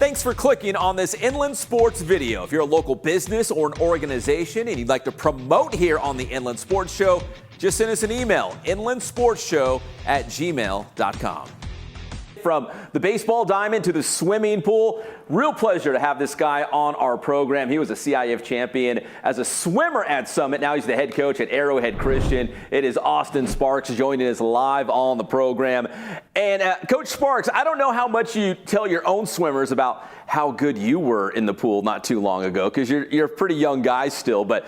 Thanks for clicking on this Inland Sports video. If you're a local business or an organization and you'd like to promote here on the Inland Sports Show, just send us an email, inlandsportsshow@gmail.com. From the baseball diamond to the swimming pool, real pleasure to have this guy on our program. He was a CIF champion as a swimmer at Summit. Now he's the head coach at Arrowhead Christian. It is Austin Sparks joining us live on the program. And Coach Sparks, I don't know how much you tell your own swimmers about how good you were in the pool not too long ago, because you're a pretty young guy still, but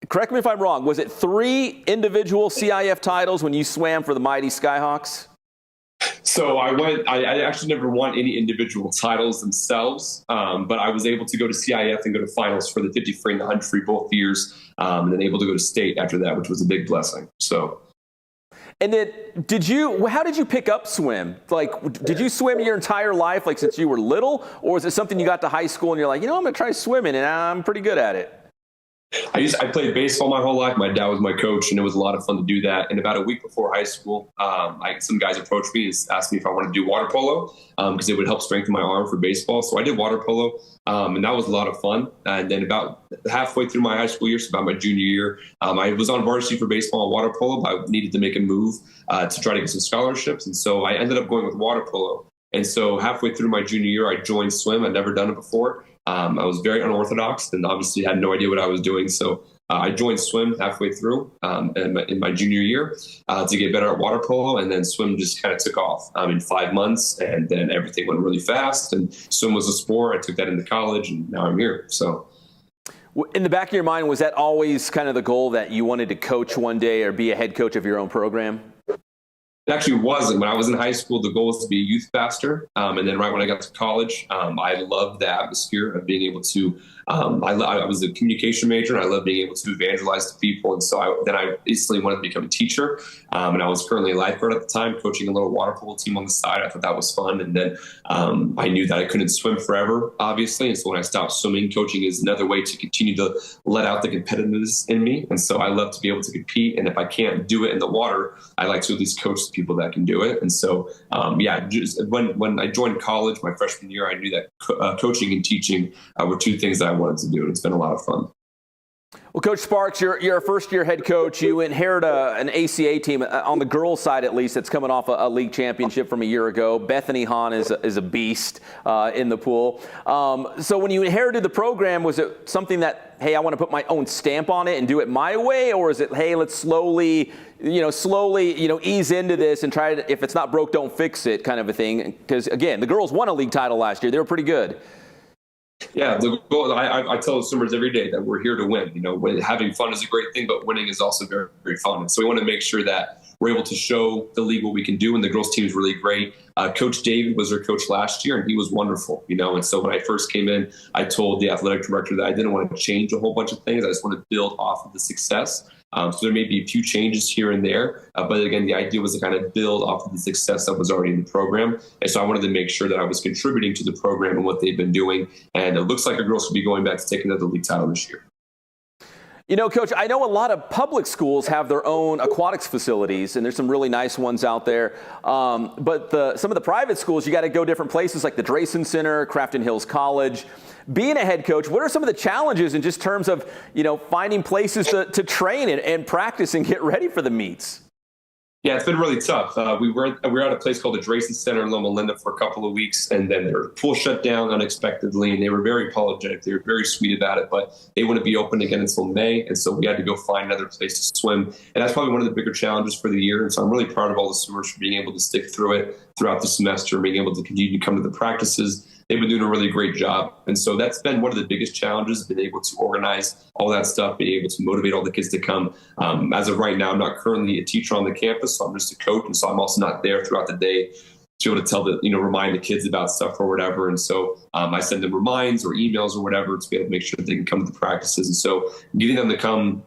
correct me if I'm wrong, was it 3 individual CIF titles when you swam for the mighty Skyhawks? So I actually never won any individual titles themselves, but I was able to go to CIF and go to finals for the 50 free and the 100 free both years, and then able to go to state after that, which was a big blessing. So. And then how did you pick up swim? Like, did you swim your entire life, like since you were little, or was it something you got to high school and you're like, I'm going to try swimming and I'm pretty good at it? I played baseball my whole life. My dad was my coach, and it was a lot of fun to do that. And about a week before high school, some guys approached me and asked me if I wanted to do water polo because it would help strengthen my arm for baseball. So I did water polo, and that was a lot of fun. And then about halfway through my high school year, so about my junior year, I was on varsity for baseball and water polo, but I needed to make a move to try to get some scholarships. And so I ended up going with water polo. And so halfway through my junior year, I joined swim. I'd never done it before. I was very unorthodox and obviously had no idea what I was doing. So I joined swim halfway through in my junior year to get better at water polo. And then swim just kind of took off in 5 months. And then everything went really fast. And swim was a sport. I took that into college and now I'm here. So. In the back of your mind, was that always kind of the goal that you wanted to coach one day or be a head coach of your own program? It actually wasn't. When I was in high school, the goal was to be a youth pastor. And then right when I got to college, I loved the atmosphere of being able to, I was a communication major and I loved being able to evangelize to people. And so I instantly wanted to become a teacher. And I was currently a lifeguard at the time, coaching a little water polo team on the side. I thought that was fun. And then I knew that I couldn't swim forever, obviously. And so when I stopped swimming, coaching is another way to continue to let out the competitiveness in me. And so I love to be able to compete. And if I can't do it in the water, I like to at least coach the people that can do it. And so, just when I joined college, my freshman year, I knew that coaching and teaching were 2 things that I wanted to do. And it's been a lot of fun. Well, Coach Sparks, you're a first-year head coach. You inherit an ACA team, on the girls' side at least, that's coming off a league championship from a year ago. Bethany Hahn is a beast in the pool. So when you inherited the program, was it something that, hey, I want to put my own stamp on it and do it my way? Or is it, hey, let's slowly ease into this and try to, if it's not broke, don't fix it kind of a thing? Because, again, the girls won a league title last year. They were pretty good. Yeah, the goal, I tell swimmers every day that we're here to win. Having fun is a great thing, but winning is also very, very fun. And so we want to make sure that we're able to show the league what we can do. And the girls' team is really great. Coach David was our coach last year, and he was wonderful. And so when I first came in, I told the athletic director that I didn't want to change a whole bunch of things. I just want to build off of the success. So there may be a few changes here and there. But again, the idea was to kind of build off of the success that was already in the program. And so I wanted to make sure that I was contributing to the program and what they've been doing. And it looks like our girls will be going back to take another league title this year. Coach, I know a lot of public schools have their own aquatics facilities, and there's some really nice ones out there. But some of the private schools, you got to go different places like the Drayson Center, Crafton Hills College. Being a head coach, what are some of the challenges in just terms of, finding places to train and practice and get ready for the meets? Yeah, it's been really tough. We were at a place called the Drayson Center in Loma Linda for a couple of weeks, and then their pool shut down unexpectedly, and they were very apologetic. They were very sweet about it, but they wouldn't be open again until May, and so we had to go find another place to swim. And that's probably one of the bigger challenges for the year, and so I'm really proud of all the swimmers for being able to stick through it throughout the semester and being able to continue to come to the practices. They've been doing a really great job. And so that's been one of the biggest challenges, being able to organize all that stuff, being able to motivate all the kids to come. As of right now, I'm not currently a teacher on the campus, so I'm just a coach. And so I'm also not there throughout the day to be able to remind the kids about stuff or whatever. And so I send them reminds or emails or whatever to be able to make sure that they can come to the practices. And so getting them to come,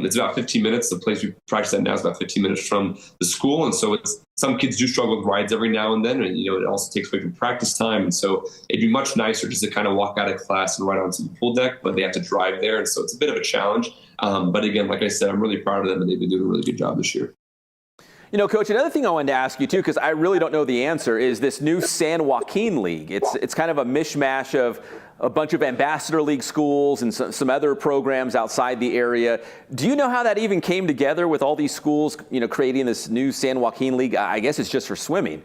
it's about 15 minutes. The place we practice at now is about 15 minutes from the school. And so some kids do struggle with rides every now and then. And, it also takes away from practice time. And so it'd be much nicer just to kind of walk out of class and ride onto the pool deck, but they have to drive there. And so it's a bit of a challenge. But again, like I said, I'm really proud of them and they've been doing a really good job this year. Coach, another thing I wanted to ask you, too, because I really don't know the answer, is this new San Joaquin League. It's kind of a mishmash of a bunch of ambassador league schools and some other programs outside the area. Do you know how that even came together with all these schools, creating this new San Joaquin League? I guess it's just for swimming.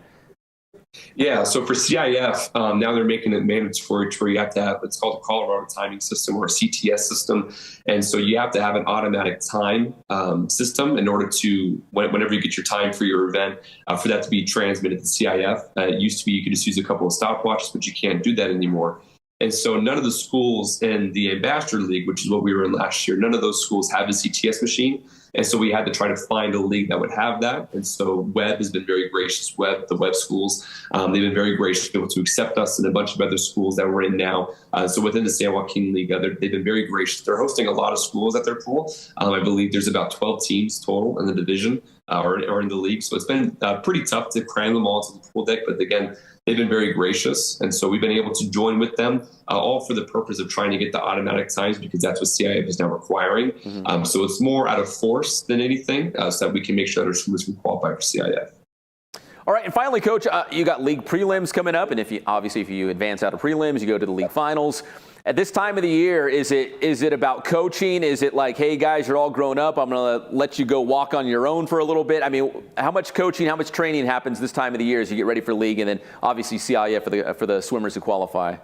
Yeah, so for CIF, now they're making it mandatory to where you have to have, it's called a Colorado timing system or a CTS system. And so you have to have an automatic time system in order to, whenever you get your time for your event, for that to be transmitted to CIF. It used to be you could just use a couple of stopwatches, but you can't do that anymore. And so none of the schools in the Ambassador League, which is what we were in last year, none of those schools have a CTS machine. And so we had to try to find a league that would have that. And so Webb has been very gracious. The Webb schools, they've been very gracious to be able to accept us and a bunch of other schools that we're in now. So within the San Joaquin League, they've been very gracious. They're hosting a lot of schools at their pool. I believe there's about 12 teams total in the division or in the league. So it's been pretty tough to cram them all to the pool deck. But again, they've been very gracious. And so we've been able to join with them, all for the purpose of trying to get the automatic times, because that's what CIF is now requiring. Mm-hmm. So it's more out of force than anything, so that we can make sure that our swimmers can qualify for CIF. All right, and finally, Coach, you got league prelims coming up, and if you advance out of prelims, you go to the league finals. At this time of the year, is it about coaching? Is it like, hey guys, you're all grown up, I'm going to let you go walk on your own for a little bit? I mean, how much coaching, how much training happens this time of the year as you get ready for league, and then obviously CIF for the swimmers who qualify?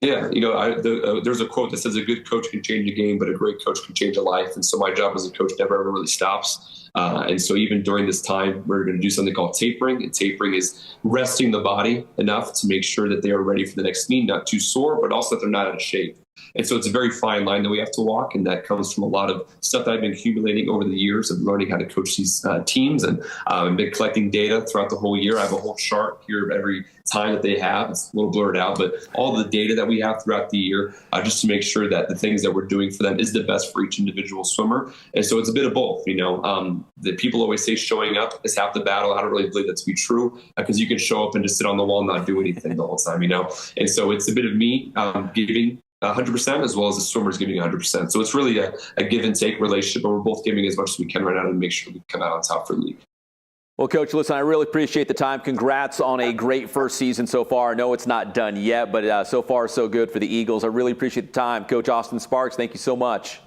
Yeah, there's a quote that says a good coach can change a game, but a great coach can change a life. And so my job as a coach never ever really stops. And so even during this time, we're going to do something called tapering. And tapering is resting the body enough to make sure that they are ready for the next meet, not too sore, but also that they're not out of shape. And so it's a very fine line that we have to walk, and that comes from a lot of stuff that I've been accumulating over the years of learning how to coach these teams, and I've been collecting data throughout the whole year. I have a whole chart here of every time that they have. It's a little blurred out, but all the data that we have throughout the year, just to make sure that the things that we're doing for them is the best for each individual swimmer. And so it's a bit of both. The people always say showing up is half the battle. I don't really believe that to be true, because you can show up and just sit on the wall and not do anything the whole time, And so it's a bit of me giving 100% as well as the swimmers giving 100%. So it's really a give and take relationship, but we're both giving as much as we can right now to make sure we come out on top for the league. Well, Coach, listen, I really appreciate the time. Congrats on a great first season so far. I know it's not done yet, but so far so good for the Eagles. I really appreciate the time. Coach Austin Sparks, thank you so much.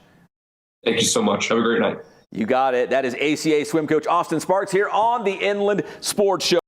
Thank you so much. Have a great night. You got it. That is ACA swim coach Austin Sparks here on the Inland Sports Show.